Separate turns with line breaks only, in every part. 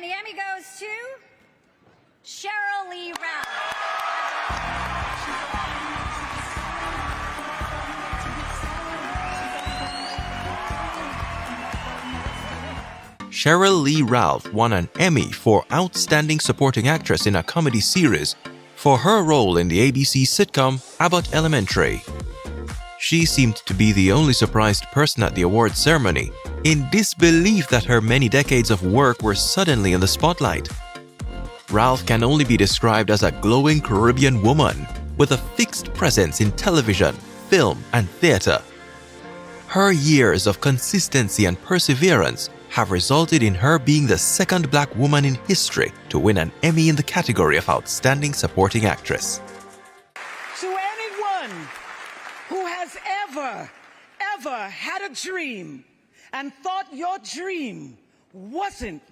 the Emmy goes to Sheryl Lee Ralph.
Sheryl Lee Ralph won an Emmy for Outstanding Supporting Actress in a Comedy Series for her role in the ABC sitcom Abbott Elementary. She seemed to be the only surprised person at the awards ceremony, in disbelief that her many decades of work were suddenly in the spotlight. Ralph can only be described as a glowing Caribbean woman with a fixed presence in television, film, and theater. Her years of consistency and perseverance have resulted in her being the second Black woman in history to win an Emmy in the category of Outstanding Supporting Actress.
To anyone who has ever had a dream and thought your dream wouldn't,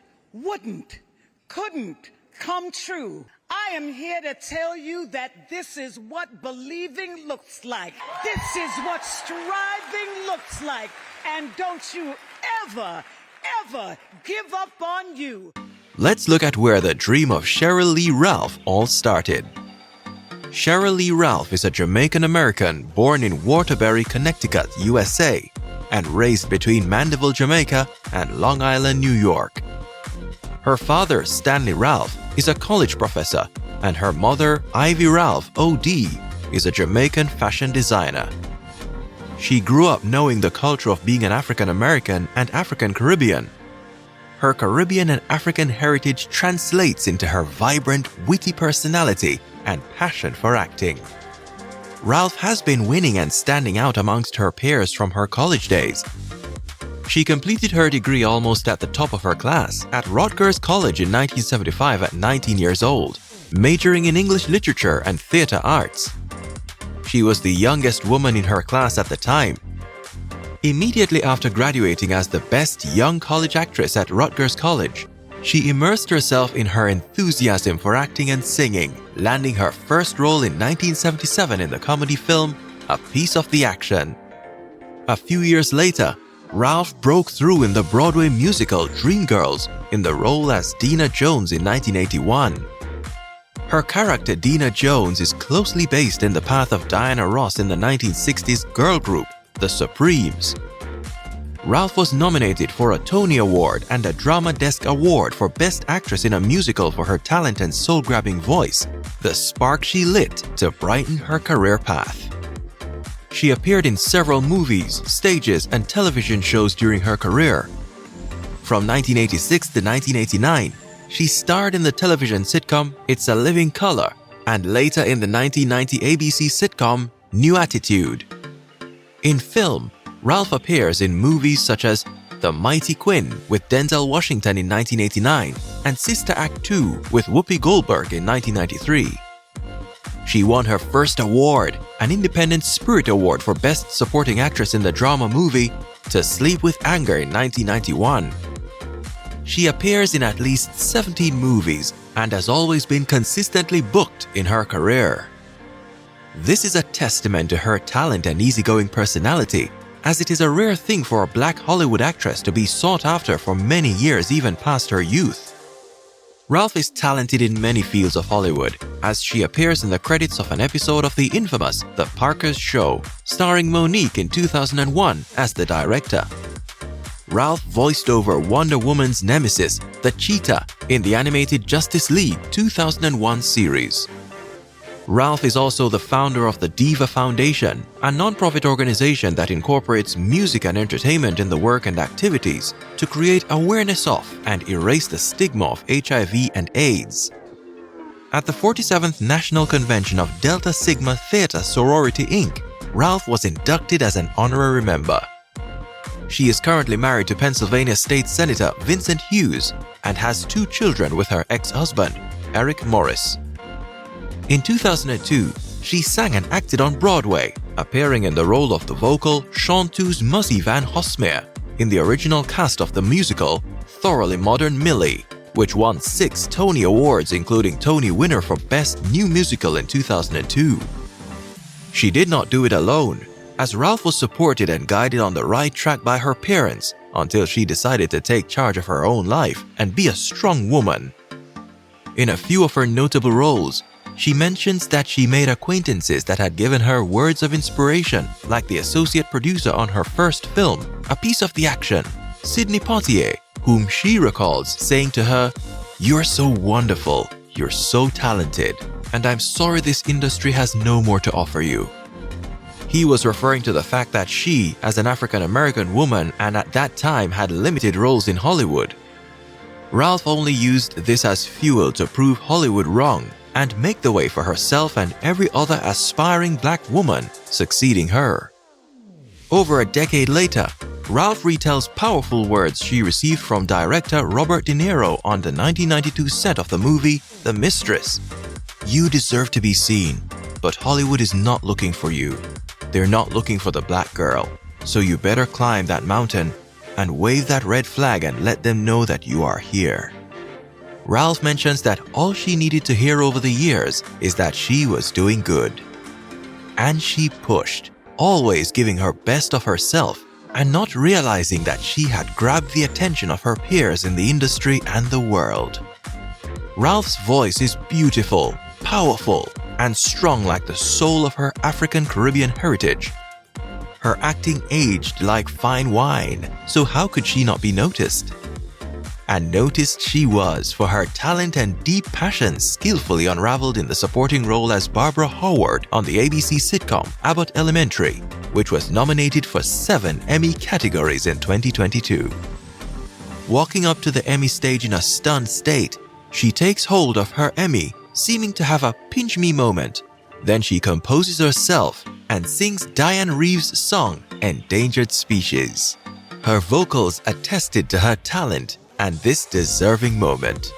couldn't come true, I am here to tell you that this is what believing looks like. This is what striving looks like. And don't you ever give up on you.
Let's look at where the dream of Sheryl Lee Ralph all started. Sheryl Lee Ralph is a Jamaican-American born in Waterbury, Connecticut, USA, and raised between Mandeville, Jamaica and Long Island, New York. Her father, Stanley Ralph, is a college professor, and her mother, Ivy Ralph, O.D., is a Jamaican fashion designer. She grew up knowing the culture of being an African-American and African-Caribbean. Her Caribbean and African heritage translates into her vibrant, witty personality and passion for acting. Ralph has been winning and standing out amongst her peers from her college days. She completed her degree almost at the top of her class at Rutgers College in 1975 at 19 years old, majoring in English literature and theater arts. She was the youngest woman in her class at the time. Immediately after graduating as the best young college actress at Rutgers College, she immersed herself in her enthusiasm for acting and singing, landing her first role in 1977 in the comedy film A Piece of the Action. A few years later, Ralph broke through in the Broadway musical Dreamgirls in the role as Deena Jones in 1981. Her character Deena Jones is closely based in the path of Diana Ross in the 1960s girl group, The Supremes. Ralph was nominated for a Tony Award and a Drama Desk Award for Best Actress in a Musical for her talent and soul-grabbing voice, the spark she lit to brighten her career path. She appeared in several movies, stages, and television shows during her career. From 1986 to 1989, she starred in the television sitcom It's a Living Color and later in the 1990 ABC sitcom New Attitude. In film, Ralph appears in movies such as The Mighty Quinn with Denzel Washington in 1989 and Sister Act 2 with Whoopi Goldberg in 1993. She won her first award, an Independent Spirit Award for Best Supporting Actress in the drama movie To Sleep with Anger in 1991. She appears in at least 17 movies and has always been consistently booked in her career. This is a testament to her talent and easygoing personality, as it is a rare thing for a Black Hollywood actress to be sought after for many years even past her youth. Ralph is talented in many fields of Hollywood, as she appears in the credits of an episode of the infamous The Parker's Show, starring Monique in 2001 as the director. Ralph voiced over Wonder Woman's nemesis, the Cheetah, in the animated Justice League 2001 series. Ralph is also the founder of the Diva Foundation, a non-profit organization that incorporates music and entertainment in the work and activities to create awareness of and erase the stigma of HIV and AIDS. At the 47th National Convention of Delta Sigma Theta Sorority Inc., Ralph was inducted as an honorary member. She is currently married to Pennsylvania State Senator Vincent Hughes and has 2 children with her ex-husband, Eric Morris. In 2002, she sang and acted on Broadway, appearing in the role of the vocal Chanteuse Muzzy Van Hosmer in the original cast of the musical Thoroughly Modern Millie, which won 6 Tony Awards including Tony winner for Best New Musical in 2002. She did not do it alone, as Ralph was supported and guided on the right track by her parents until she decided to take charge of her own life and be a strong woman. In a few of her notable roles, she mentions that she made acquaintances that had given her words of inspiration, like the associate producer on her first film, A Piece of the Action, Sidney Poitier, whom she recalls saying to her, "You're so wonderful, you're so talented, and I'm sorry this industry has no more to offer you." He was referring to the fact that she, as an African-American woman and at that time had limited roles in Hollywood. Ralph only used this as fuel to prove Hollywood wrong and make the way for herself and every other aspiring black woman succeeding her. Over a decade later, Ralph retells powerful words she received from director Robert De Niro on the 1992 set of the movie The Mistress. "You deserve to be seen, but Hollywood is not looking for you. They're not looking for the black girl, so you better climb that mountain and wave that red flag and let them know that you are here." Ralph mentions that all she needed to hear over the years is that she was doing good. And she pushed, always giving her best of herself and not realizing that she had grabbed the attention of her peers in the industry and the world. Ralph's voice is beautiful, powerful, and strong like the soul of her African Caribbean heritage. Her acting aged like fine wine, so how could she not be noticed? And noticed she was for her talent and deep passion skillfully unraveled in the supporting role as Barbara Howard on the ABC sitcom Abbott Elementary, which was nominated for 7 Emmy categories in 2022. Walking up to the Emmy stage in a stunned state, she takes hold of her Emmy, seeming to have a pinch me moment. Then she composes herself and sings Diane Reeves' song Endangered Species. Her vocals attested to her talent and this deserving moment.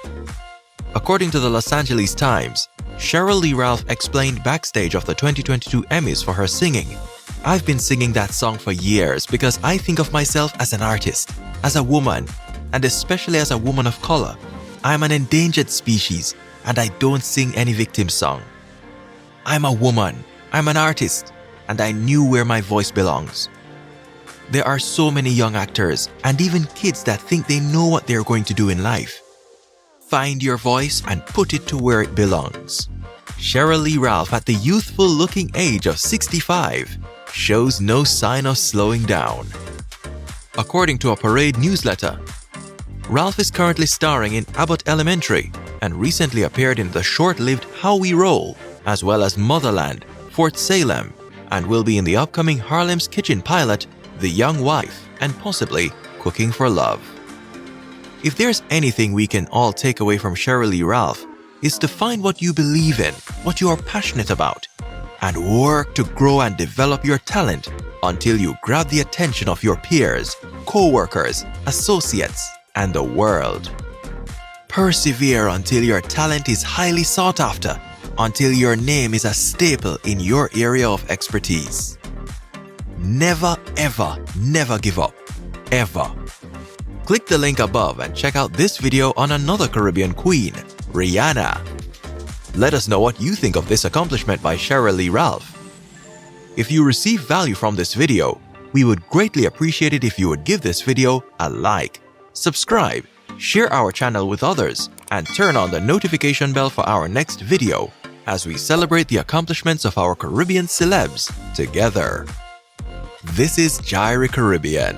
According to the Los Angeles Times, Sheryl Lee Ralph explained backstage of the 2022 Emmys for her singing, "I've been singing that song for years because I think of myself as an artist, as a woman, and especially as a woman of color. I'm an endangered species and I don't sing any victim song. I'm a woman, I'm an artist, and I knew where my voice belongs." There are so many young actors and even kids that think they know what they're going to do in life. Find your voice and put it to where it belongs. Sheryl Lee Ralph, at the youthful-looking age of 65, shows no sign of slowing down. According to a Parade newsletter, Ralph is currently starring in Abbott Elementary and recently appeared in the short-lived How We Roll, as well as Motherland, Fort Salem, and will be in the upcoming Harlem's Kitchen pilot The Young Wife, and possibly Cooking for Love. If there's anything we can all take away from Sheryl Lee Ralph, is to find what you believe in, what you are passionate about, and work to grow and develop your talent until you grab the attention of your peers, co-workers, associates, and the world. Persevere until your talent is highly sought after, until your name is a staple in your area of expertise. Never, ever, never give up. Ever. Click the link above and check out this video on another Caribbean queen, Rihanna. Let us know what you think of this accomplishment by Sheryl Lee Ralph. If you receive value from this video, we would greatly appreciate it if you would give this video a like, subscribe, share our channel with others, and turn on the notification bell for our next video as we celebrate the accomplishments of our Caribbean celebs together. This is J-irie Caribbean.